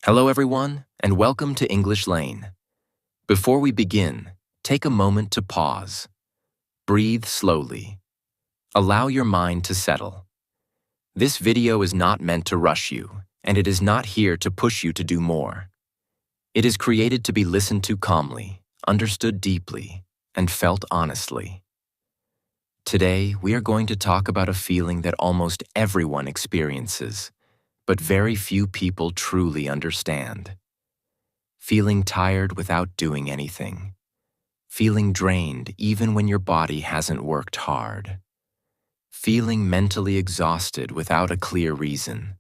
Hello everyone, and welcome to English Lane. Before we begin, take a moment to pause. Breathe slowly. Allow your mind to settle. This video is not meant to rush you, and it is not here to push you to do more. It is created to be listened to calmly, understood deeply, and felt honestly. Today, we are going to talk about a feeling that almost everyone experiences, but very few people truly understand. Feeling tired without doing anything. Feeling drained even when your body hasn't worked hard. Feeling mentally exhausted without a clear reason.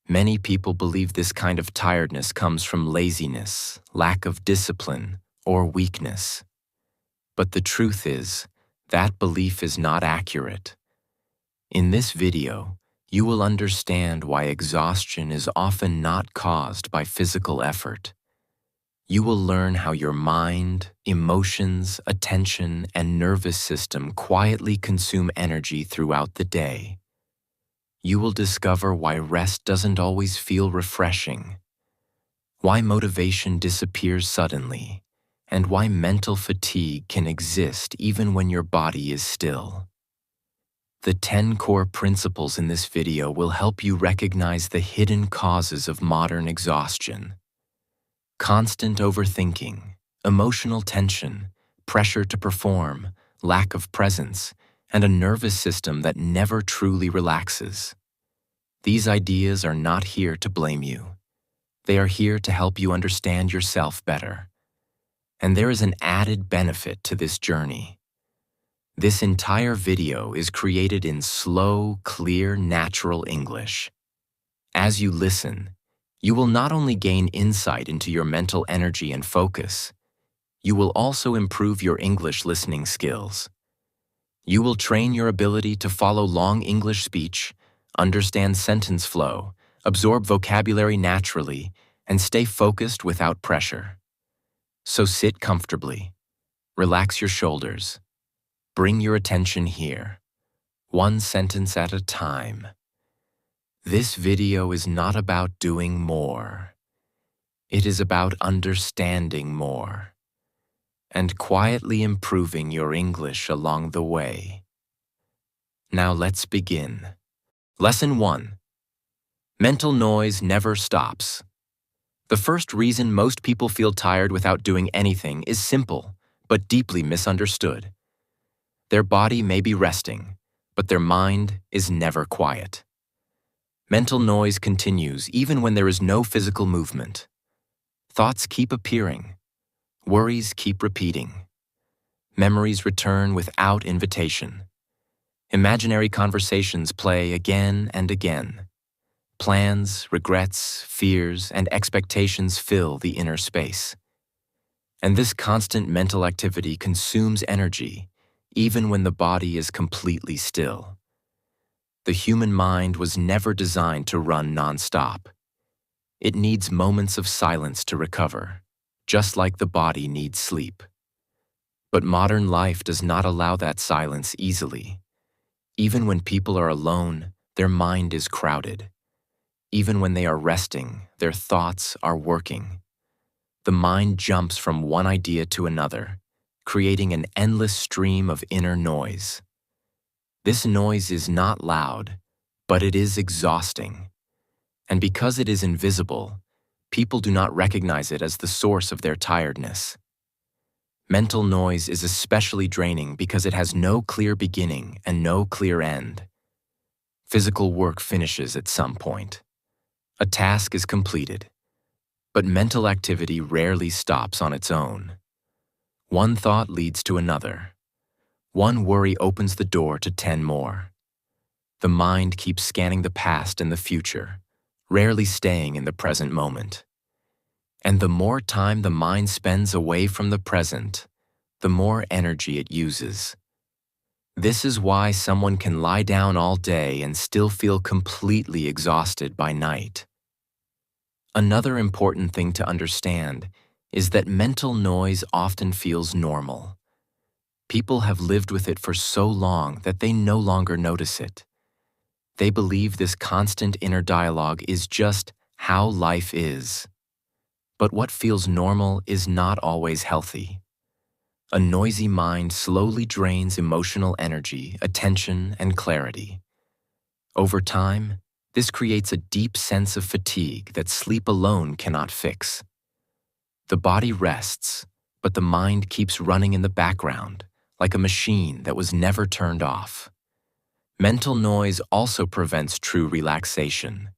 Many people believe this kind of tiredness comes from laziness, lack of discipline, or weakness. But the truth is, that belief is not accurate. In this video, you will understand why exhaustion is often not caused by physical effort. You will learn how your mind, emotions, attention, and nervous system quietly consume energy throughout the day. You will discover why rest doesn't always feel refreshing, why motivation disappears suddenly, and why mental fatigue can exist even when your body is still. The 10 core principles in this video will help you recognize the hidden causes of modern exhaustion. Constant overthinking, emotional tension, pressure to perform, lack of presence, and a nervous system that never truly relaxes. These ideas are not here to blame you. They are here to help you understand yourself better. And there is an added benefit to this journey. This entire video is created in slow, clear, natural English. As you listen, you will not only gain insight into your mental energy and focus, you will also improve your English listening skills. You will train your ability to follow long English speech, understand sentence flow, absorb vocabulary naturally, and stay focused without pressure. So sit comfortably, relax your shoulders. Bring your attention here, one sentence at a time. This video is not about doing more. It is about understanding more and quietly improving your English along the way. Now let's begin. Lesson 1. Mental noise never stops. The first reason most people feel tired without doing anything is simple, but deeply misunderstood. Their body may be resting, but their mind is never quiet. Mental noise continues even when there is no physical movement. Thoughts keep appearing. Worries keep repeating. Memories return without invitation. Imaginary conversations play again and again. Plans, regrets, fears, and expectations fill the inner space. And this constant mental activity consumes energy, even when the body is completely still. The human mind was never designed to run non-stop. It needs moments of silence to recover, just like the body needs sleep. But modern life does not allow that silence easily. Even when people are alone, their mind is crowded. Even when they are resting, their thoughts are working. The mind jumps from one idea to another, creating an endless stream of inner noise. This noise is not loud, but it is exhausting. And because it is invisible, people do not recognize it as the source of their tiredness. Mental noise is especially draining because it has no clear beginning and no clear end. Physical work finishes at some point. A task is completed, but mental activity rarely stops on its own. One thought leads to another. One worry opens the door to 10 more. The mind keeps scanning the past and the future, rarely staying in the present moment. And the more time the mind spends away from the present, the more energy it uses. This is why someone can lie down all day and still feel completely exhausted by night. Another important thing to understand is that mental noise often feels normal. People have lived with it for so long that they no longer notice it. They believe this constant inner dialogue is just how life is. But what feels normal is not always healthy. A noisy mind slowly drains emotional energy, attention, and clarity. Over time, this creates a deep sense of fatigue that sleep alone cannot fix. The body rests, but the mind keeps running in the background, like a machine that was never turned off. Mental noise also prevents true relaxation.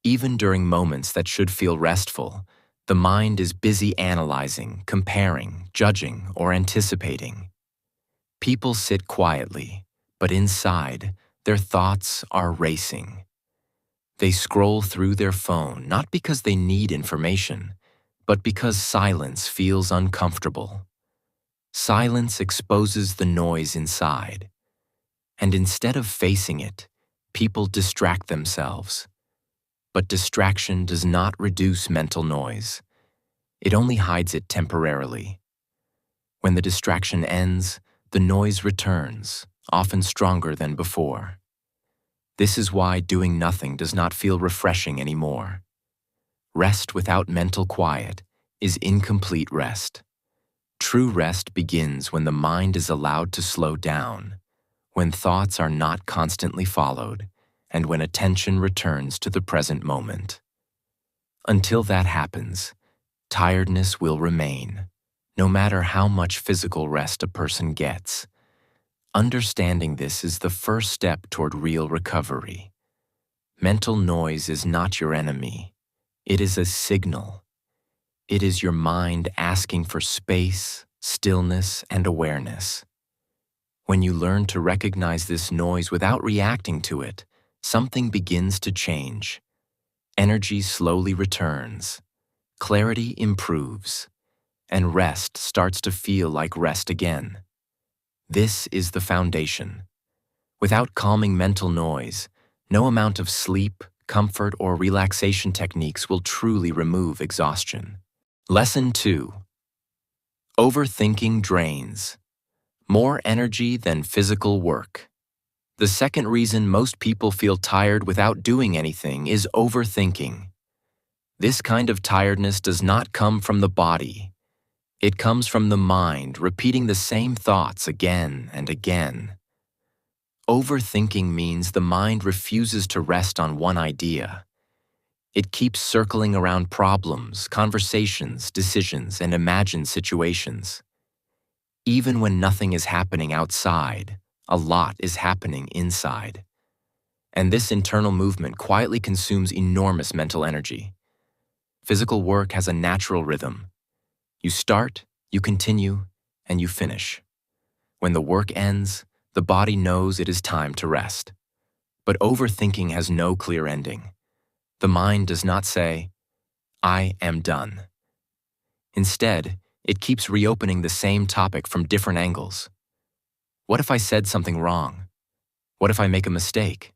Even during moments that should feel restful, the mind is busy analyzing, comparing, judging, or anticipating. People sit quietly, but inside, their thoughts are racing. They scroll through their phone not because they need information, but because silence feels uncomfortable. Silence exposes the noise inside, and instead of facing it, people distract themselves. But distraction does not reduce mental noise. It only hides it temporarily. When the distraction ends, the noise returns, often stronger than before. This is why doing nothing does not feel refreshing anymore. Rest without mental quiet is incomplete rest. True rest begins when the mind is allowed to slow down, when thoughts are not constantly followed, and when attention returns to the present moment. Until that happens, tiredness will remain, no matter how much physical rest a person gets. Understanding this is the first step toward real recovery. Mental noise is not your enemy. It is a signal. It is your mind asking for space, stillness, and awareness. When you learn to recognize this noise without reacting to it, something begins to change. Energy slowly returns, clarity improves, and rest starts to feel like rest again. This is the foundation. Without calming mental noise, no amount of sleep, comfort, or relaxation techniques will truly remove exhaustion. Lesson 2. Overthinking drains. More energy than physical work. The second reason most people feel tired without doing anything is overthinking. This kind of tiredness does not come from the body. It comes from the mind repeating the same thoughts again and again. Overthinking means the mind refuses to rest on one idea. It keeps circling around problems, conversations, decisions, and imagined situations. Even when nothing is happening outside, a lot is happening inside. And this internal movement quietly consumes enormous mental energy. Physical work has a natural rhythm. You start, you continue, and you finish. When the work ends, the body knows it is time to rest. But overthinking has no clear ending. The mind does not say, "I am done." Instead, it keeps reopening the same topic from different angles. What if I said something wrong? What if I make a mistake?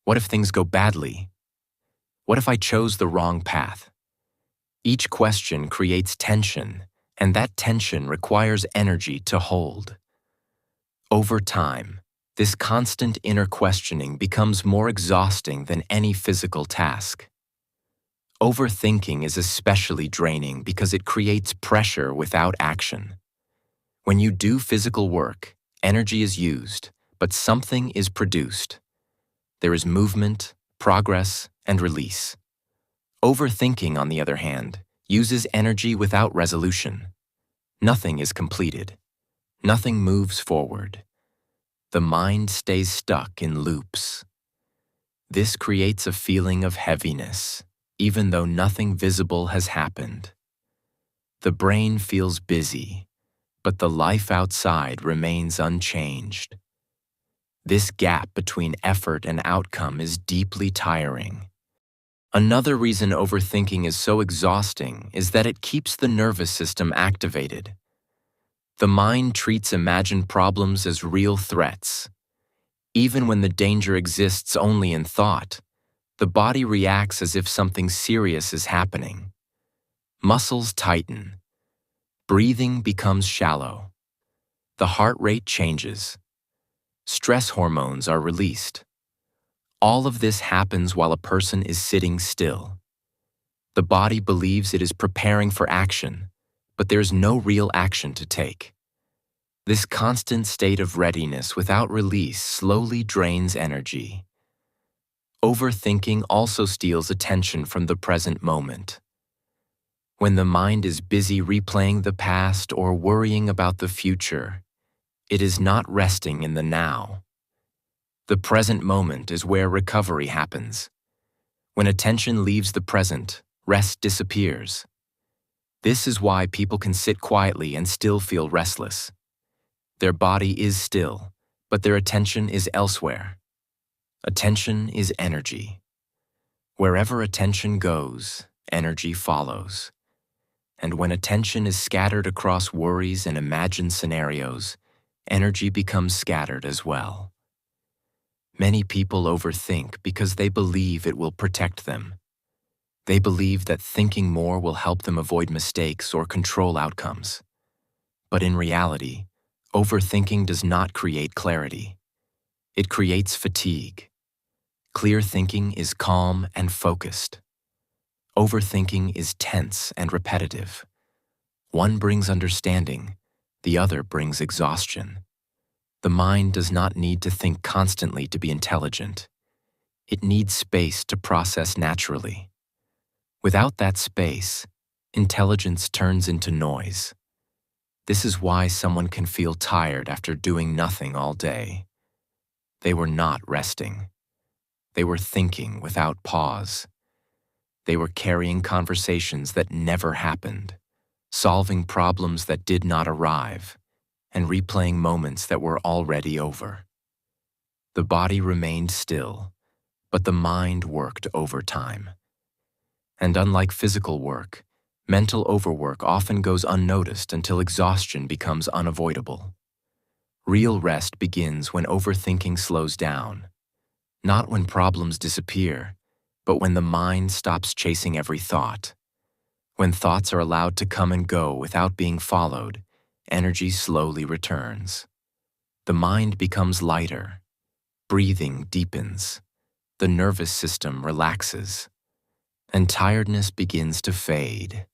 What if things go badly? What if I chose the wrong path? Each question creates tension, and that tension requires energy to hold. Over time, this constant inner questioning becomes more exhausting than any physical task. Overthinking is especially draining because it creates pressure without action. When you do physical work, energy is used, but something is produced. There is movement, progress, and release. Overthinking, on the other hand, uses energy without resolution. Nothing is completed. Nothing moves forward. The mind stays stuck in loops. This creates a feeling of heaviness, even though nothing visible has happened. The brain feels busy, but the life outside remains unchanged. This gap between effort and outcome is deeply tiring. Another reason overthinking is so exhausting is that it keeps the nervous system activated. The mind treats imagined problems as real threats. Even when the danger exists only in thought, the body reacts as if something serious is happening. Muscles tighten. Breathing becomes shallow. The heart rate changes. Stress hormones are released. All of this happens while a person is sitting still. The body believes it is preparing for action, but there's no real action to take. This constant state of readiness without release slowly drains energy. Overthinking also steals attention from the present moment. When the mind is busy replaying the past or worrying about the future, it is not resting in the now. The present moment is where recovery happens. When attention leaves the present, rest disappears. This is why people can sit quietly and still feel restless. Their body is still, but their attention is elsewhere. Attention is energy. Wherever attention goes, energy follows. And when attention is scattered across worries and imagined scenarios, energy becomes scattered as well. Many people overthink because they believe it will protect them. They believe that thinking more will help them avoid mistakes or control outcomes. But in reality, overthinking does not create clarity. It creates fatigue. Clear thinking is calm and focused. Overthinking is tense and repetitive. One brings understanding, the other brings exhaustion. The mind does not need to think constantly to be intelligent. It needs space to process naturally. Without that space, intelligence turns into noise. This is why someone can feel tired after doing nothing all day. They were not resting. They were thinking without pause. They were carrying conversations that never happened, solving problems that did not arrive, and replaying moments that were already over. The body remained still, but the mind worked overtime. And unlike physical work, mental overwork often goes unnoticed until exhaustion becomes unavoidable. Real rest begins when overthinking slows down, not when problems disappear, but when the mind stops chasing every thought. When thoughts are allowed to come and go without being followed, energy slowly returns. The mind becomes lighter, breathing deepens, the nervous system relaxes, and tiredness begins to fade,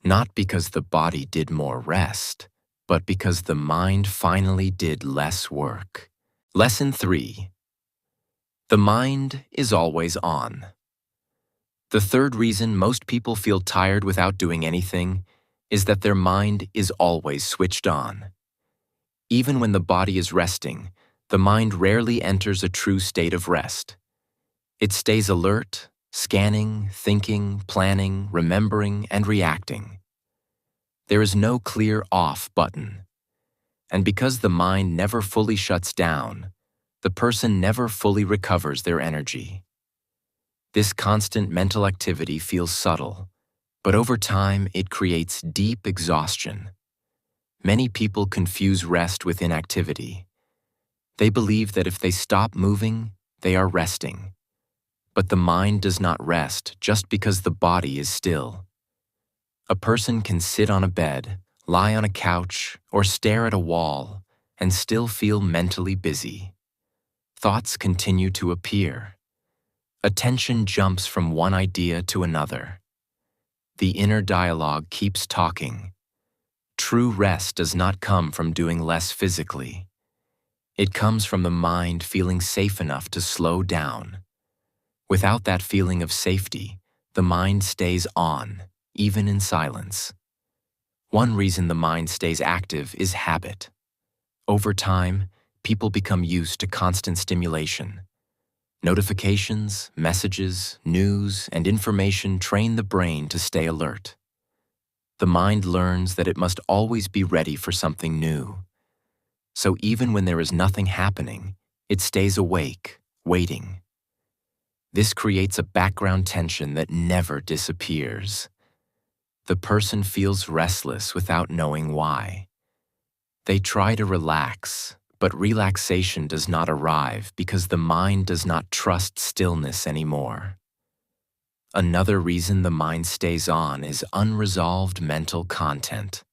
not because the body did more rest, but because the mind finally did less work. Lesson 3. The mind is always on. The third reason most people feel tired without doing anything is that their mind is always switched on. Even when the body is resting, the mind rarely enters a true state of rest. It stays alert, scanning, thinking, planning, remembering, and reacting. There is no clear off button. And because the mind never fully shuts down, the person never fully recovers their energy. This constant mental activity feels subtle, but over time it creates deep exhaustion. Many people confuse rest with inactivity. They believe that if they stop moving, they are resting. But the mind does not rest just because the body is still. A person can sit on a bed, lie on a couch, or stare at a wall and still feel mentally busy. Thoughts continue to appear. Attention jumps from one idea to another. The inner dialogue keeps talking. True rest does not come from doing less physically. It comes from the mind feeling safe enough to slow down. Without that feeling of safety, the mind stays on, even in silence. One reason the mind stays active is habit. Over time, people become used to constant stimulation. Notifications, messages, news, and information train the brain to stay alert. The mind learns that it must always be ready for something new. So even when there is nothing happening, it stays awake, waiting. This creates a background tension that never disappears. The person feels restless without knowing why. They try to relax, but relaxation does not arrive because the mind does not trust stillness anymore. Another reason the mind stays on is unresolved mental content.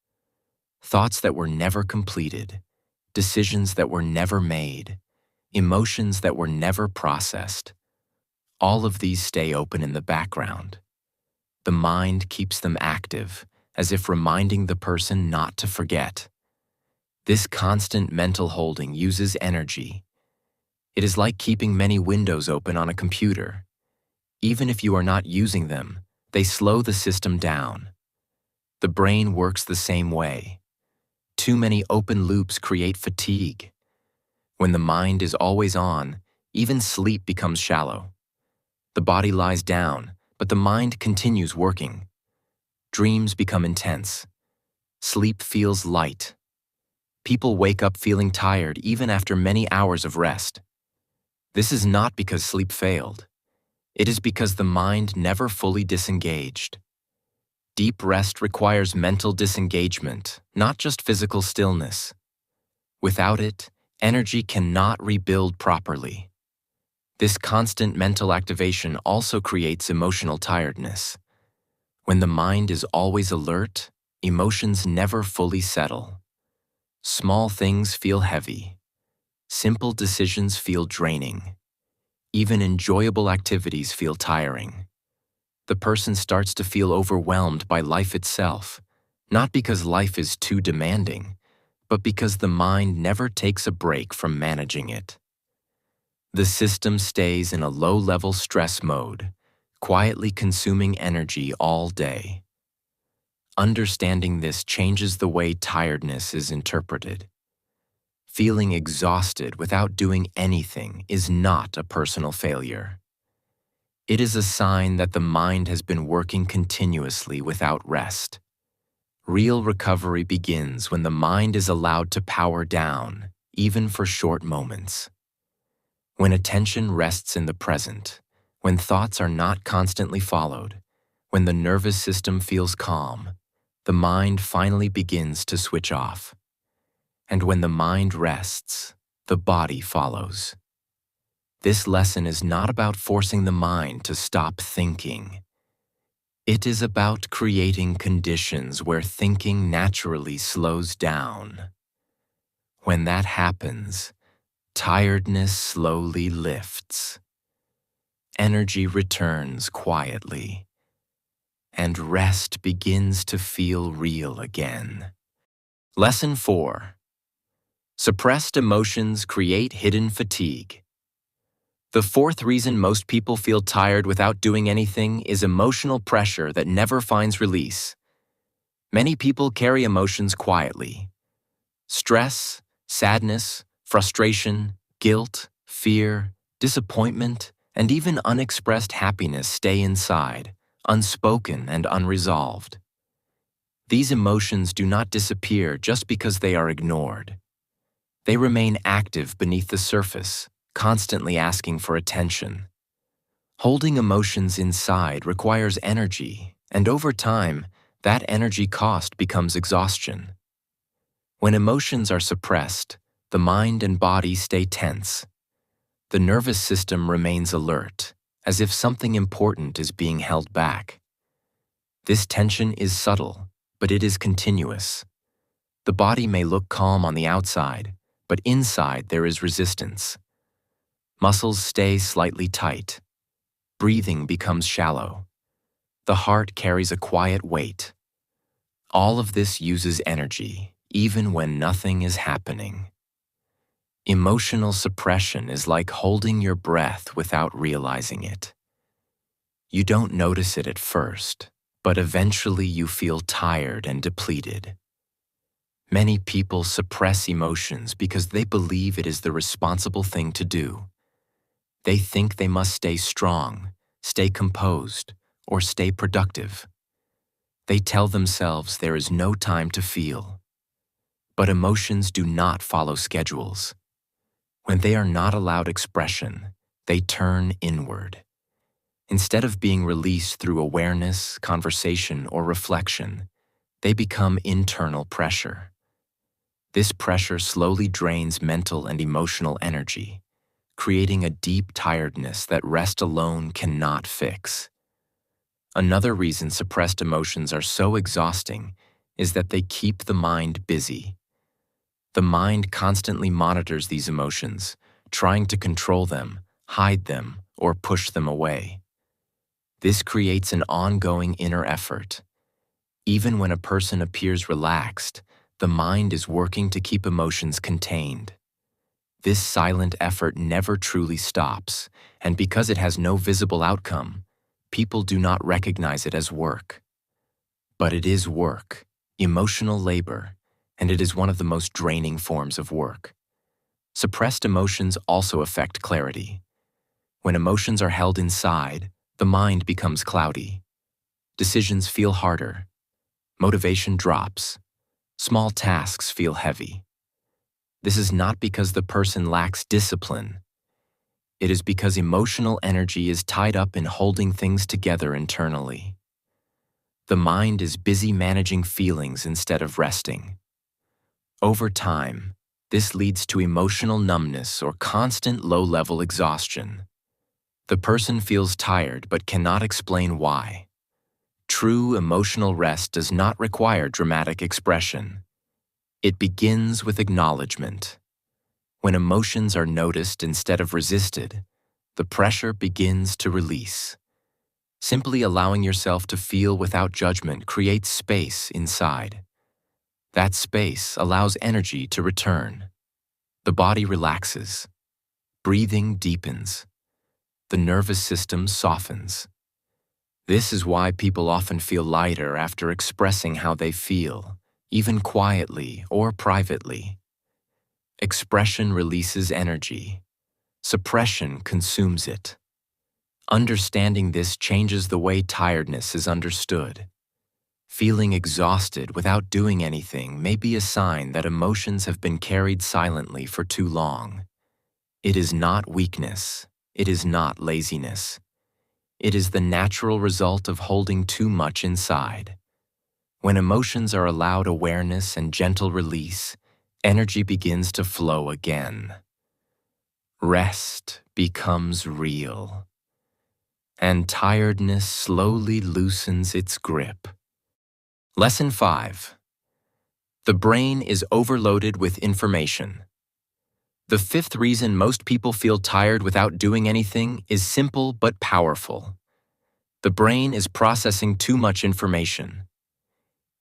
Thoughts that were never completed, decisions that were never made, emotions that were never processed. All of these stay open in the background. the mind keeps them active, as if reminding the person not to forget. This constant mental holding uses energy. It is like keeping many windows open on a computer. Even if you are not using them, they slow the system down. The brain works the same way. Too many open loops create fatigue. When the mind is always on, even sleep becomes shallow. The body lies down, but the mind continues working. Dreams become intense. Sleep feels light. People wake up feeling tired even after many hours of rest. This is not because sleep failed. It is because the mind never fully disengaged. Deep rest requires mental disengagement, not just physical stillness. Without it, energy cannot rebuild properly. This constant mental activation also creates emotional tiredness. When the mind is always alert, emotions never fully settle. Small things feel heavy. Simple decisions feel draining. Even enjoyable activities feel tiring. The person starts to feel overwhelmed by life itself, not because life is too demanding, but because the mind never takes a break from managing it. The system stays in a low-level stress mode, quietly consuming energy all day. Understanding this changes the way tiredness is interpreted. Feeling exhausted without doing anything is not a personal failure. It is a sign that the mind has been working continuously without rest. Real recovery begins when the mind is allowed to power down, even for short moments. When attention rests in the present, when thoughts are not constantly followed, when the nervous system feels calm, the mind finally begins to switch off. And when the mind rests, the body follows. This lesson is not about forcing the mind to stop thinking. It is about creating conditions where thinking naturally slows down. When that happens, tiredness slowly lifts. Energy returns quietly, and rest begins to feel real again. Lesson 4. Suppressed emotions create hidden fatigue. The fourth reason most people feel tired without doing anything is emotional pressure that never finds release. Many people carry emotions quietly. Stress, sadness, frustration, guilt, fear, disappointment, and even unexpressed happiness stay inside, unspoken and unresolved. These emotions do not disappear just because they are ignored. They remain active beneath the surface, constantly asking for attention. Holding emotions inside requires energy, and over time, that energy cost becomes exhaustion. When emotions are suppressed, the mind and body stay tense. The nervous system remains alert, as if something important is being held back. This tension is subtle, but it is continuous. The body may look calm on the outside, but inside there is resistance. Muscles stay slightly tight. Breathing becomes shallow. The heart carries a quiet weight. All of this uses energy, even when nothing is happening. Emotional suppression is like holding your breath without realizing it. You don't notice it at first, but eventually you feel tired and depleted. Many people suppress emotions because they believe it is the responsible thing to do. They think they must stay strong, stay composed, or stay productive. They tell themselves there is no time to feel. But emotions do not follow schedules. When they are not allowed expression, they turn inward. Instead of being released through awareness, conversation, or reflection, they become internal pressure. This pressure slowly drains mental and emotional energy, creating a deep tiredness that rest alone cannot fix. Another reason suppressed emotions are so exhausting is that they keep the mind busy. The mind constantly monitors these emotions, trying to control them, hide them, or push them away. This creates an ongoing inner effort. Even when a person appears relaxed, the mind is working to keep emotions contained. This silent effort never truly stops, and because it has no visible outcome, people do not recognize it as work. But it is work, emotional labor, and it is one of the most draining forms of work. Suppressed emotions also affect clarity. When emotions are held inside, the mind becomes cloudy. Decisions feel harder. Motivation drops. Small tasks feel heavy. This is not because the person lacks discipline. It is because emotional energy is tied up in holding things together internally. The mind is busy managing feelings instead of resting. Over time, this leads to emotional numbness or constant low-level exhaustion. The person feels tired but cannot explain why. True emotional rest does not require dramatic expression. It begins with acknowledgement. When emotions are noticed instead of resisted, the pressure begins to release. Simply allowing yourself to feel without judgment creates space inside. That space allows energy to return. The body relaxes. Breathing deepens. The nervous system softens. This is why people often feel lighter after expressing how they feel, even quietly or privately. Expression releases energy. Suppression consumes it. Understanding this changes the way tiredness is understood. Feeling exhausted without doing anything may be a sign that emotions have been carried silently for too long. It is not weakness. It is not laziness. It is the natural result of holding too much inside. When emotions are allowed awareness and gentle release, energy begins to flow again. Rest becomes real, and tiredness slowly loosens its grip. Lesson 5. The brain is overloaded with information. The fifth reason most people feel tired without doing anything is simple but powerful. The brain is processing too much information.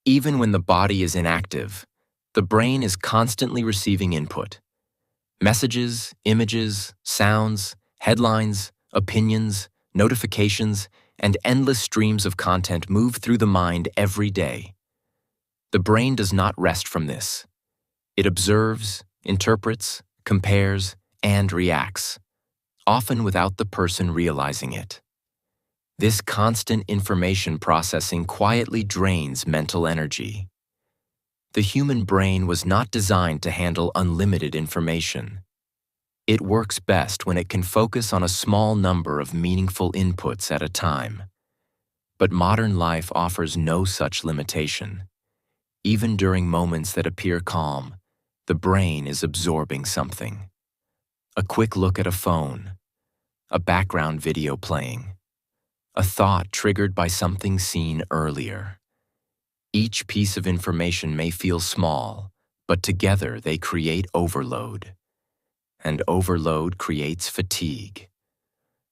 Even when the body is inactive, the brain is constantly receiving input. Messages, images, sounds, headlines, opinions, notifications, and endless streams of content move through the mind every day. The brain does not rest from this. It observes, interprets, compares, and reacts, often without the person realizing it. This constant information processing quietly drains mental energy. The human brain was not designed to handle unlimited information. It works best when it can focus on a small number of meaningful inputs at a time. But modern life offers no such limitation. Even during moments that appear calm, the brain is absorbing something. A quick look at a phone, a background video playing, a thought triggered by something seen earlier. Each piece of information may feel small, but together they create overload. And overload creates fatigue.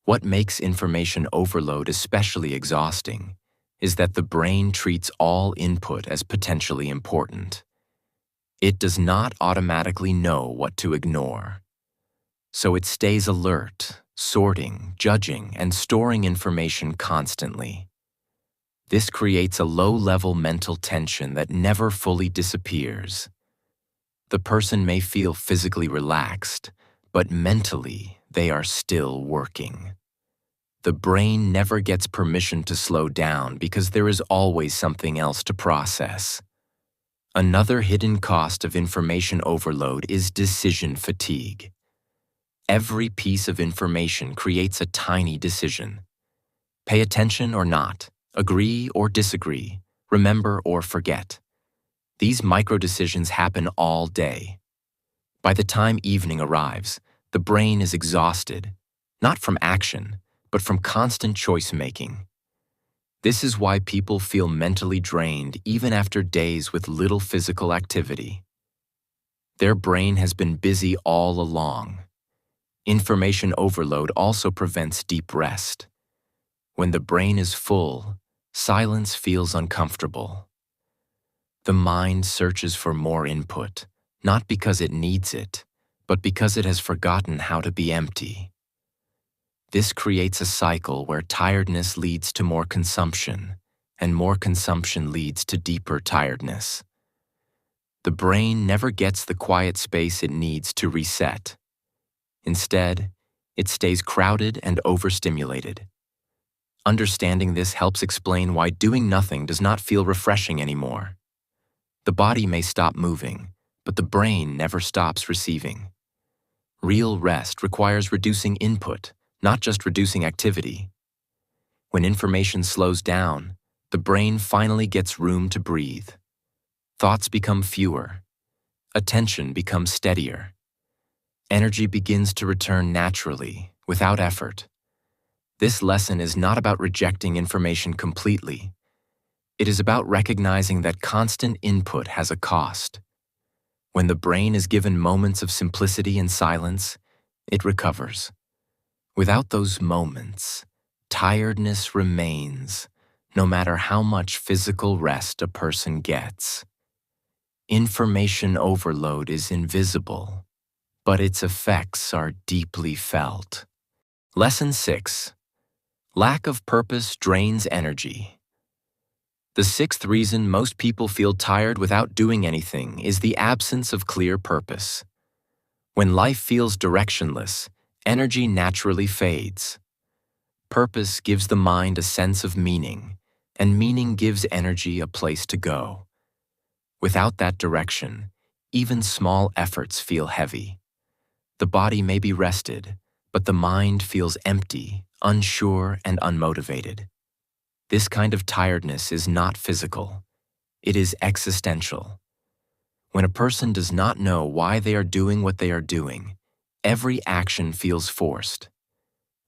What makes information overload especially exhausting is that the brain treats all input as potentially important. It does not automatically know what to ignore. So it stays alert, sorting, judging, and storing information constantly. This creates a low-level mental tension that never fully disappears. The person may feel physically relaxed, but mentally they are still working. The brain never gets permission to slow down because there is always something else to process. Another hidden cost of information overload is decision fatigue. Every piece of information creates a tiny decision. Pay attention or not, agree or disagree, remember or forget. These micro-decisions happen all day. By the time evening arrives, the brain is exhausted, not from action, but from constant choice-making. This is why people feel mentally drained even after days with little physical activity. Their brain has been busy all along. Information overload also prevents deep rest. When the brain is full, silence feels uncomfortable. The mind searches for more input, not because it needs it, but because it has forgotten how to be empty. This creates a cycle where tiredness leads to more consumption, and more consumption leads to deeper tiredness. The brain never gets the quiet space it needs to reset. Instead, it stays crowded and overstimulated. Understanding this helps explain why doing nothing does not feel refreshing anymore. The body may stop moving, but the brain never stops receiving. Real rest requires reducing input, not just reducing activity. When information slows down, the brain finally gets room to breathe. Thoughts become fewer. Attention becomes steadier. Energy begins to return naturally, without effort. This lesson is not about rejecting information completely. It is about recognizing that constant input has a cost. When the brain is given moments of simplicity and silence, it recovers. Without those moments, tiredness remains, no matter how much physical rest a person gets. Information overload is invisible, but its effects are deeply felt. Lesson 6. Lack of purpose drains energy. The sixth reason most people feel tired without doing anything is the absence of clear purpose. When life feels directionless, energy naturally fades. Purpose gives the mind a sense of meaning, and meaning gives energy a place to go. Without that direction, even small efforts feel heavy. The body may be rested, but the mind feels empty, unsure, and unmotivated. This kind of tiredness is not physical. It is existential. When a person does not know why they are doing what they are doing, every action feels forced.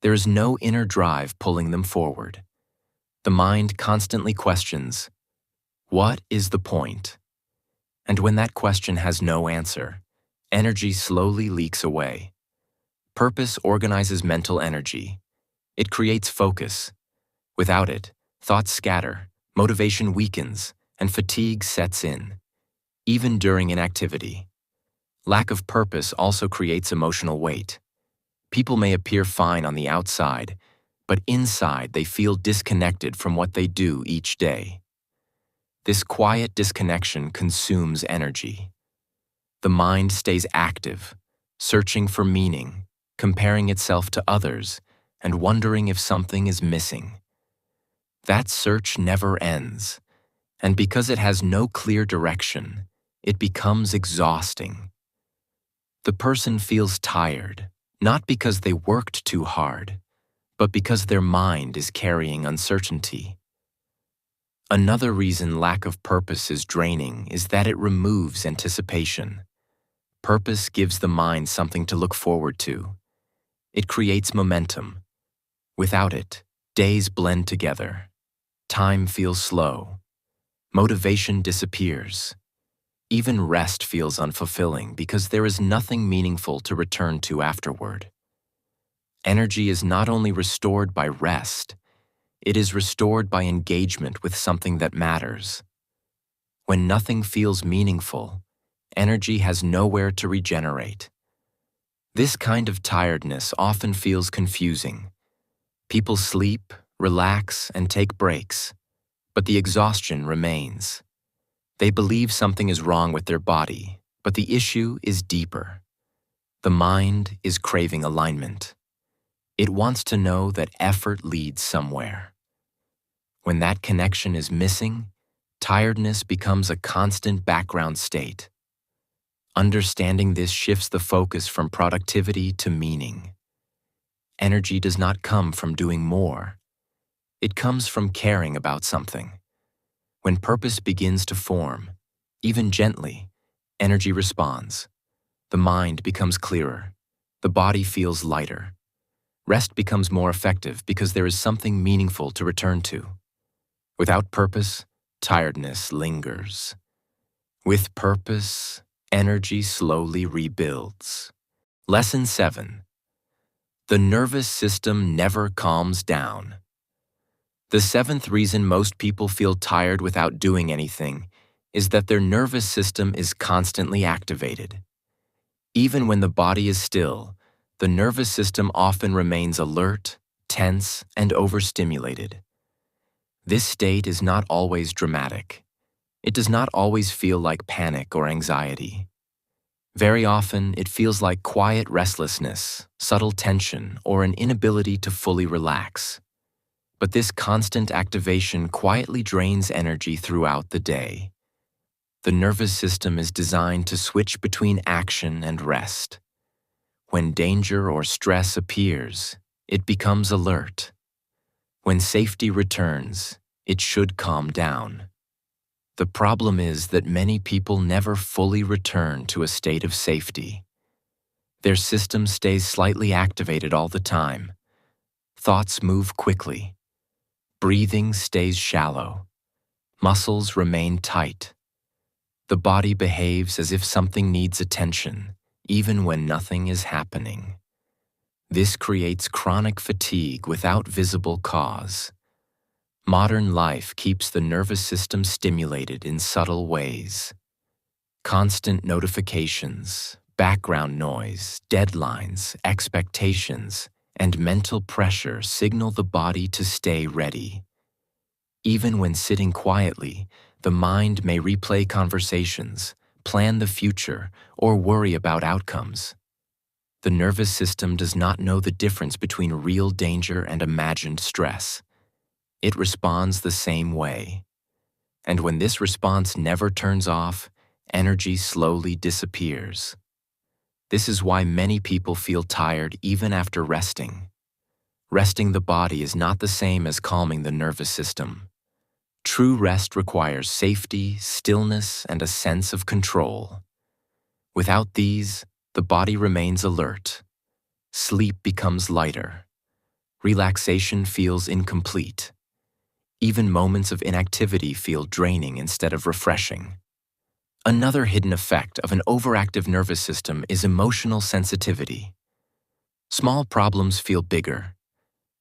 There is no inner drive pulling them forward. The mind constantly questions, "What is the point?" And when that question has no answer, energy slowly leaks away. Purpose organizes mental energy. It creates focus. Without it, thoughts scatter, motivation weakens, and fatigue sets in, even during inactivity. Lack of purpose also creates emotional weight. People may appear fine on the outside, but inside they feel disconnected from what they do each day. This quiet disconnection consumes energy. The mind stays active, searching for meaning, comparing itself to others, and wondering if something is missing. That search never ends, and because it has no clear direction, it becomes exhausting. The person feels tired, not because they worked too hard, but because their mind is carrying uncertainty. Another reason lack of purpose is draining is that it removes anticipation. Purpose gives the mind something to look forward to. It creates momentum. Without it, days blend together. Time feels slow. Motivation disappears. Even rest feels unfulfilling because there is nothing meaningful to return to afterward. Energy is not only restored by rest, it is restored by engagement with something that matters. When nothing feels meaningful, energy has nowhere to regenerate. This kind of tiredness often feels confusing. People sleep, relax, and take breaks, but the exhaustion remains. They believe something is wrong with their body, but the issue is deeper. The mind is craving alignment. It wants to know that effort leads somewhere. When that connection is missing, tiredness becomes a constant background state. Understanding this shifts the focus from productivity to meaning. Energy does not come from doing more. It comes from caring about something. When purpose begins to form, even gently, energy responds. The mind becomes clearer. The body feels lighter. Rest becomes more effective because there is something meaningful to return to. Without purpose, tiredness lingers. With purpose, energy slowly rebuilds. Lesson 7. The nervous system never calms down. The seventh reason most people feel tired without doing anything is that their nervous system is constantly activated. Even when the body is still, the nervous system often remains alert, tense, and overstimulated. This state is not always dramatic. It does not always feel like panic or anxiety. Very often, it feels like quiet restlessness, subtle tension, or an inability to fully relax. But this constant activation quietly drains energy throughout the day. The nervous system is designed to switch between action and rest. When danger or stress appears, it becomes alert. When safety returns, it should calm down. The problem is that many people never fully return to a state of safety. Their system stays slightly activated all the time. Thoughts move quickly. Breathing stays shallow. Muscles remain tight. The body behaves as if something needs attention, even when nothing is happening. This creates chronic fatigue without visible cause. Modern life keeps the nervous system stimulated in subtle ways. Constant notifications, background noise, deadlines, expectations, and mental pressure signal the body to stay ready. Even when sitting quietly, the mind may replay conversations, plan the future, or worry about outcomes. The nervous system does not know the difference between real danger and imagined stress. It responds the same way. And when this response never turns off, energy slowly disappears. This is why many people feel tired even after resting. Resting the body is not the same as calming the nervous system. True rest requires safety, stillness, and a sense of control. Without these, the body remains alert. Sleep becomes lighter. Relaxation feels incomplete. Even moments of inactivity feel draining instead of refreshing. Another hidden effect of an overactive nervous system is emotional sensitivity. Small problems feel bigger.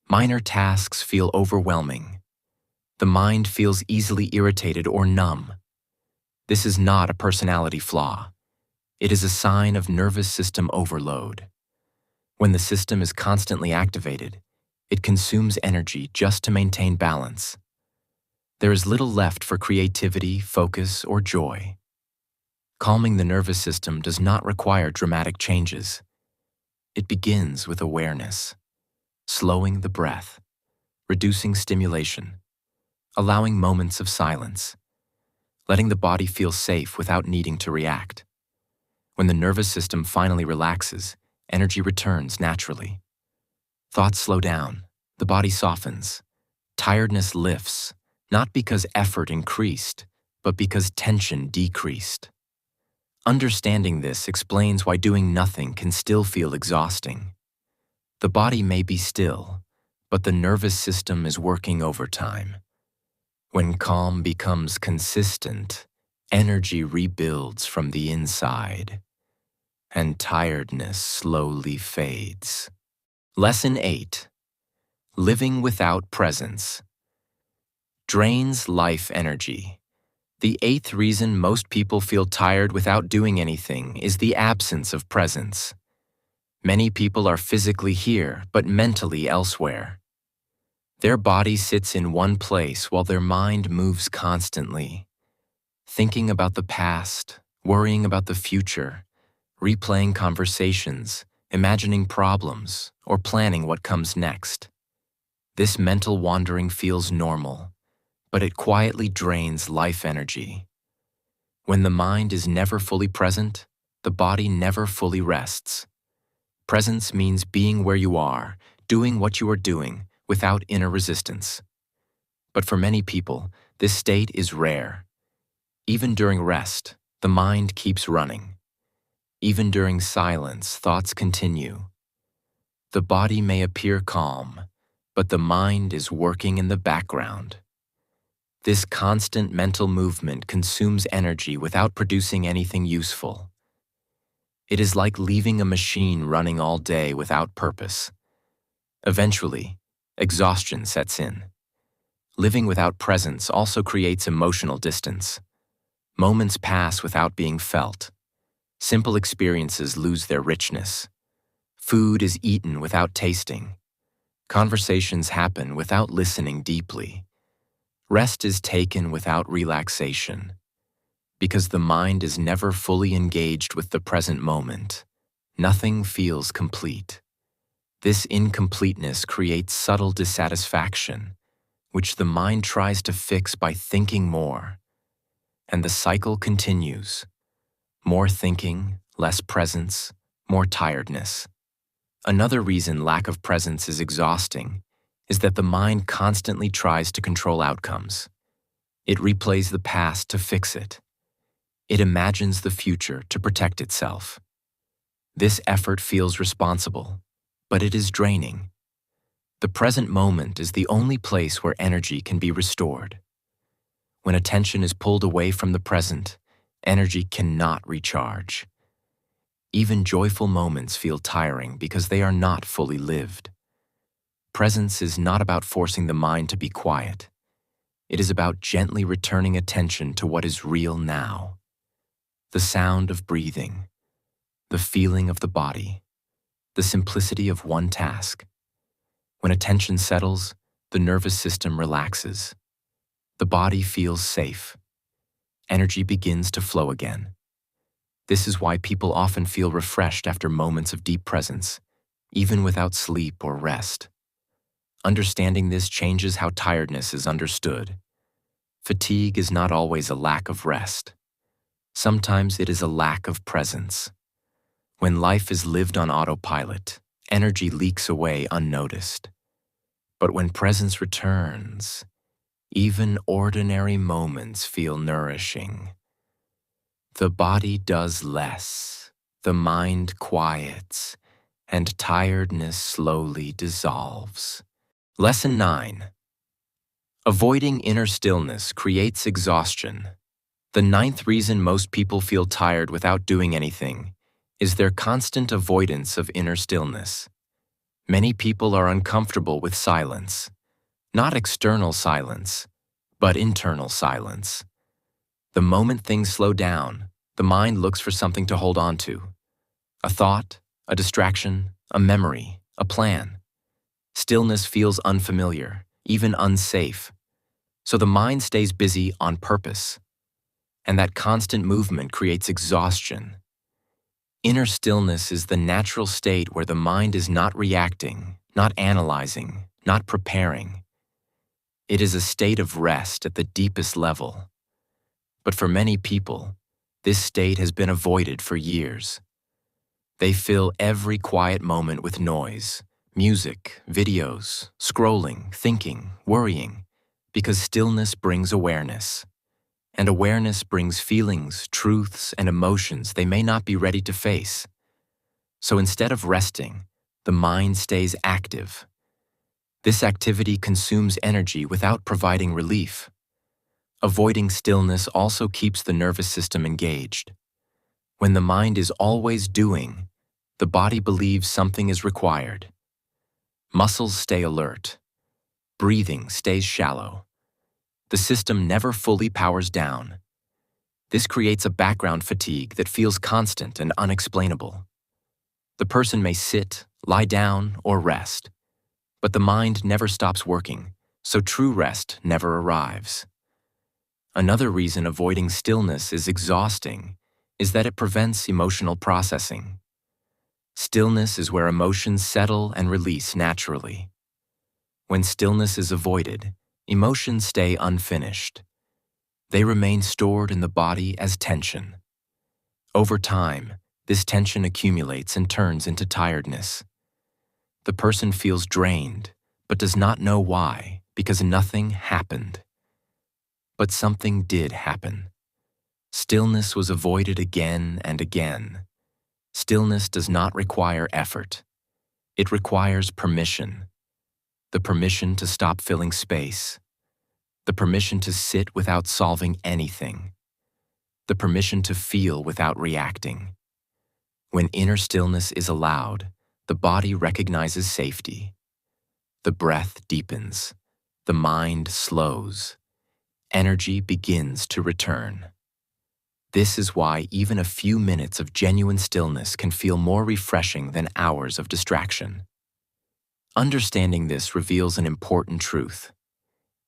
Minor tasks feel overwhelming. The mind feels easily irritated or numb. This is not a personality flaw. It is a sign of nervous system overload. When the system is constantly activated, it consumes energy just to maintain balance. There is little left for creativity, focus, or joy. Calming the nervous system does not require dramatic changes. It begins with awareness, slowing the breath, reducing stimulation, allowing moments of silence, letting the body feel safe without needing to react. When the nervous system finally relaxes, energy returns naturally. Thoughts slow down, the body softens, tiredness lifts, not because effort increased, but because tension decreased. Understanding this explains why doing nothing can still feel exhausting. The body may be still, but the nervous system is working overtime. When calm becomes consistent, energy rebuilds from the inside, and tiredness slowly fades. Lesson 8. Living without presence drains life energy. The eighth reason most people feel tired without doing anything is the absence of presence. Many people are physically here, but mentally elsewhere. Their body sits in one place while their mind moves constantly, thinking about the past, worrying about the future, replaying conversations, imagining problems, or planning what comes next. This mental wandering feels normal, but it quietly drains life energy. When the mind is never fully present, the body never fully rests. Presence means being where you are, doing what you are doing, without inner resistance. But for many people, this state is rare. Even during rest, the mind keeps running. Even during silence, thoughts continue. The body may appear calm, but the mind is working in the background. This constant mental movement consumes energy without producing anything useful. It is like leaving a machine running all day without purpose. Eventually, exhaustion sets in. Living without presence also creates emotional distance. Moments pass without being felt. Simple experiences lose their richness. Food is eaten without tasting. Conversations happen without listening deeply. Rest is taken without relaxation. Because the mind is never fully engaged with the present moment, nothing feels complete. This incompleteness creates subtle dissatisfaction, which the mind tries to fix by thinking more. And the cycle continues. More thinking, less presence, more tiredness. Another reason lack of presence is exhausting is that the mind constantly tries to control outcomes. It replays the past to fix it. It imagines the future to protect itself. This effort feels responsible, but it is draining. The present moment is the only place where energy can be restored. When attention is pulled away from the present, energy cannot recharge. Even joyful moments feel tiring because they are not fully lived. Presence is not about forcing the mind to be quiet. It is about gently returning attention to what is real now. The sound of breathing, the feeling of the body, the simplicity of one task. When attention settles, the nervous system relaxes. The body feels safe. Energy begins to flow again. This is why people often feel refreshed after moments of deep presence, even without sleep or rest. Understanding this changes how tiredness is understood. Fatigue is not always a lack of rest. Sometimes it is a lack of presence. When life is lived on autopilot, energy leaks away unnoticed. But when presence returns, even ordinary moments feel nourishing. The body does less, the mind quiets, and tiredness slowly dissolves. Lesson 9. Avoiding inner stillness creates exhaustion. The ninth reason most people feel tired without doing anything is their constant avoidance of inner stillness. Many people are uncomfortable with silence. Not external silence, but internal silence. The moment things slow down, the mind looks for something to hold on to. A thought, a distraction, a memory, a plan. Stillness feels unfamiliar, even unsafe. So the mind stays busy on purpose. And that constant movement creates exhaustion. Inner stillness is the natural state where the mind is not reacting, not analyzing, not preparing. It is a state of rest at the deepest level. But for many people, this state has been avoided for years. They fill every quiet moment with noise, music, videos, scrolling, thinking, worrying, because stillness brings awareness. And awareness brings feelings, truths, and emotions they may not be ready to face. So instead of resting, the mind stays active. This activity consumes energy without providing relief. Avoiding stillness also keeps the nervous system engaged. When the mind is always doing, the body believes something is required. Muscles stay alert. Breathing stays shallow. The system never fully powers down. This creates a background fatigue that feels constant and unexplainable. The person may sit, lie down, or rest, but the mind never stops working, so true rest never arrives. Another reason avoiding stillness is exhausting is that it prevents emotional processing. Stillness is where emotions settle and release naturally. When stillness is avoided, emotions stay unfinished. They remain stored in the body as tension. Over time, this tension accumulates and turns into tiredness. The person feels drained, but does not know why, because nothing happened. But something did happen. Stillness was avoided again and again. Stillness does not require effort. It requires permission. The permission to stop filling space. The permission to sit without solving anything. The permission to feel without reacting. When inner stillness is allowed, the body recognizes safety. The breath deepens. the mind slows. Energy begins to return. This is why even a few minutes of genuine stillness can feel more refreshing than hours of distraction. Understanding this reveals an important truth.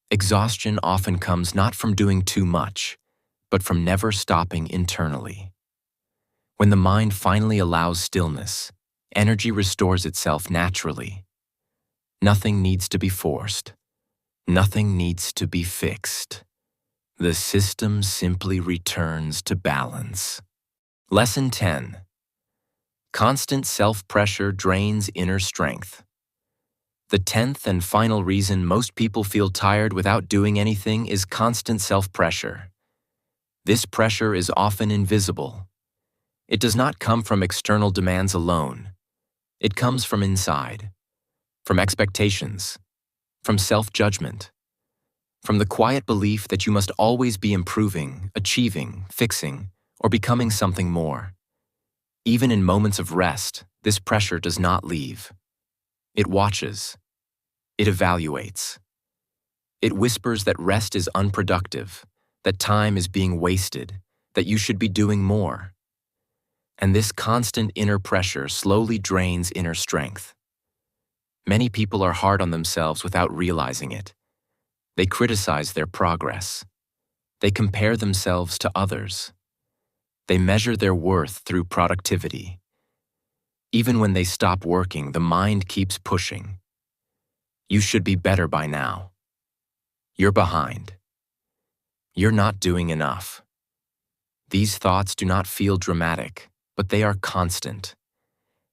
Exhaustion often comes not from doing too much, but from never stopping internally. When the mind finally allows stillness, energy restores itself naturally. Nothing needs to be forced. Nothing needs to be fixed. The system simply returns to balance. Lesson 10. Constant self-pressure drains inner strength. The 10th and final reason most people feel tired without doing anything is constant self-pressure. This pressure is often invisible. It does not come from external demands alone. It comes from inside, from expectations, from self-judgment, from the quiet belief that you must always be improving, achieving, fixing, or becoming something more. Even in moments of rest, this pressure does not leave. It watches. It evaluates. It whispers that rest is unproductive, that time is being wasted, that you should be doing more. And this constant inner pressure slowly drains inner strength. Many people are hard on themselves without realizing it. They criticize their progress. They compare themselves to others. They measure their worth through productivity. Even when they stop working, the mind keeps pushing. You should be better by now. You're behind. You're not doing enough. These thoughts do not feel dramatic, but they are constant.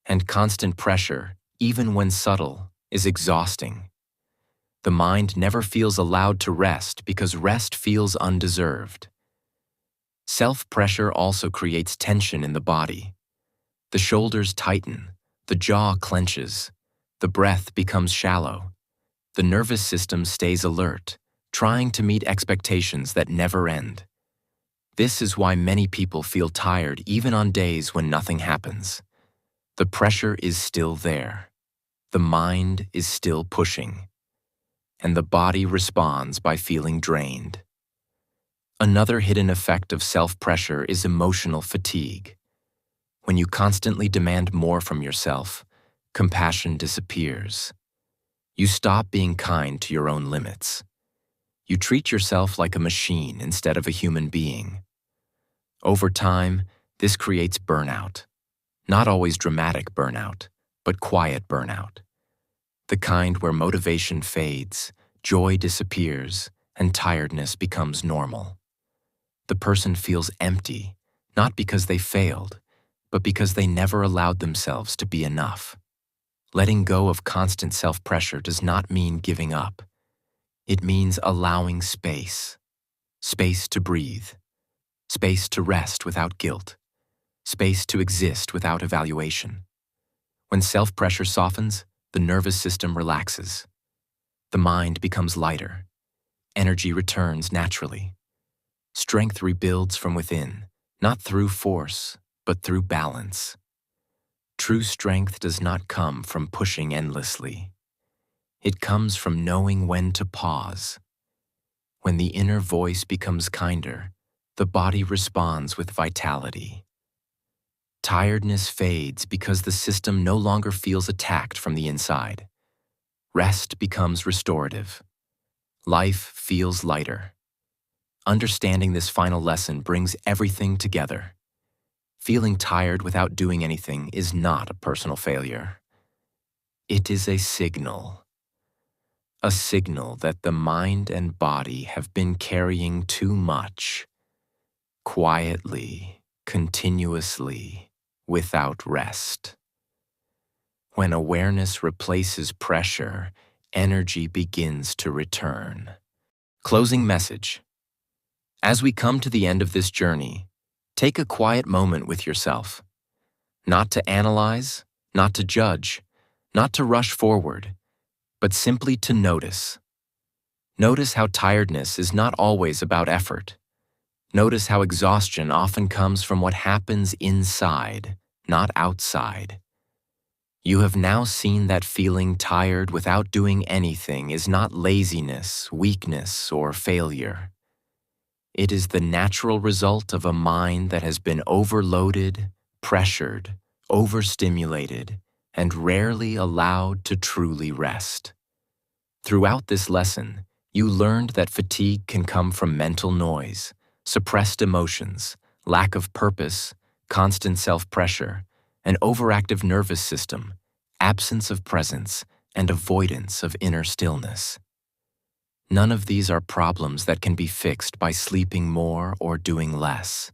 And constant pressure, even when subtle, is exhausting. The mind never feels allowed to rest because rest feels undeserved. Self-pressure also creates tension in the body. The shoulders tighten, the jaw clenches, the breath becomes shallow. The nervous system stays alert, trying to meet expectations that never end. This is why many people feel tired even on days when nothing happens. The pressure is still there. The mind is still pushing. And the body responds by feeling drained. Another hidden effect of self-pressure is emotional fatigue. When you constantly demand more from yourself, compassion disappears. You stop being kind to your own limits. You treat yourself like a machine instead of a human being. Over time, this creates burnout. Not always dramatic burnout, but quiet burnout. The kind where motivation fades, joy disappears, and tiredness becomes normal. The person feels empty, not because they failed, but because they never allowed themselves to be enough. Letting go of constant self-pressure does not mean giving up. It means allowing space. Space to breathe. Space to rest without guilt. Space to exist without evaluation. When self-pressure softens, the nervous system relaxes. The mind becomes lighter. Energy returns naturally. Strength rebuilds from within, not through force, but through balance. True strength does not come from pushing endlessly. It comes from knowing when to pause. When the inner voice becomes kinder, the body responds with vitality. Tiredness fades because the system no longer feels attacked from the inside. Rest becomes restorative. Life feels lighter. Understanding this final lesson brings everything together. Feeling tired without doing anything is not a personal failure. It is a signal that the mind and body have been carrying too much, quietly, continuously, without rest. When awareness replaces pressure, energy begins to return. Closing message. As we come to the end of this journey, take a quiet moment with yourself. Not to analyze, not to judge, not to rush forward, but simply to notice. Notice how tiredness is not always about effort. Notice how exhaustion often comes from what happens inside, not outside. You have now seen that feeling tired without doing anything is not laziness, weakness, or failure. It is the natural result of a mind that has been overloaded, pressured, overstimulated, and rarely allowed to truly rest. Throughout this lesson, you learned that fatigue can come from mental noise, suppressed emotions, lack of purpose, constant self-pressure, an overactive nervous system, absence of presence, and avoidance of inner stillness. None of these are problems that can be fixed by sleeping more or doing less.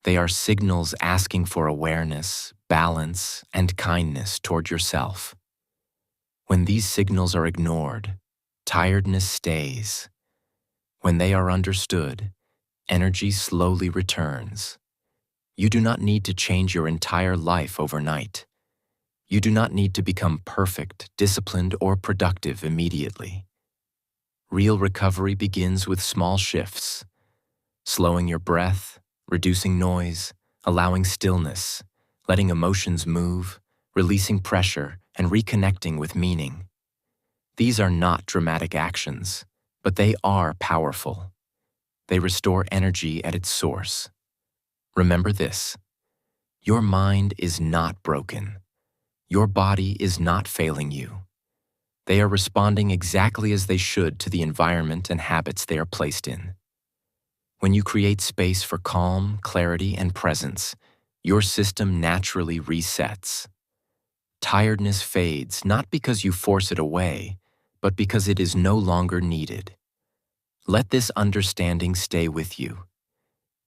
They are signals asking for awareness, balance, and kindness toward yourself. When these signals are ignored, tiredness stays. When they are understood, energy slowly returns. You do not need to change your entire life overnight. You do not need to become perfect, disciplined, or productive immediately. Real recovery begins with small shifts, slowing your breath, reducing noise, allowing stillness, letting emotions move, releasing pressure, and reconnecting with meaning. These are not dramatic actions, but they are powerful. They restore energy at its source. Remember this: your mind is not broken. Your body is not failing you. They are responding exactly as they should to the environment and habits they are placed in. When you create space for calm, clarity, and presence, your system naturally resets. Tiredness fades not because you force it away, but because it is no longer needed. Let this understanding stay with you.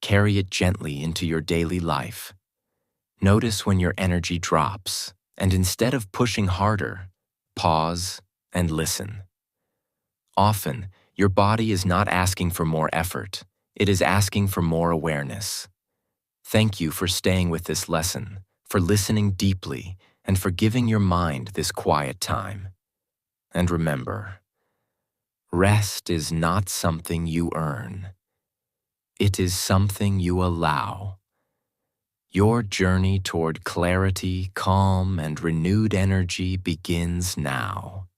Carry it gently into your daily life. Notice when your energy drops, and instead of pushing harder, pause and listen. Often, your body is not asking for more effort. It is asking for more awareness. Thank you for staying with this lesson, for listening deeply, and for giving your mind this quiet time. And remember, rest is not something you earn. It is something you allow. Your journey toward clarity, calm, and renewed energy begins now.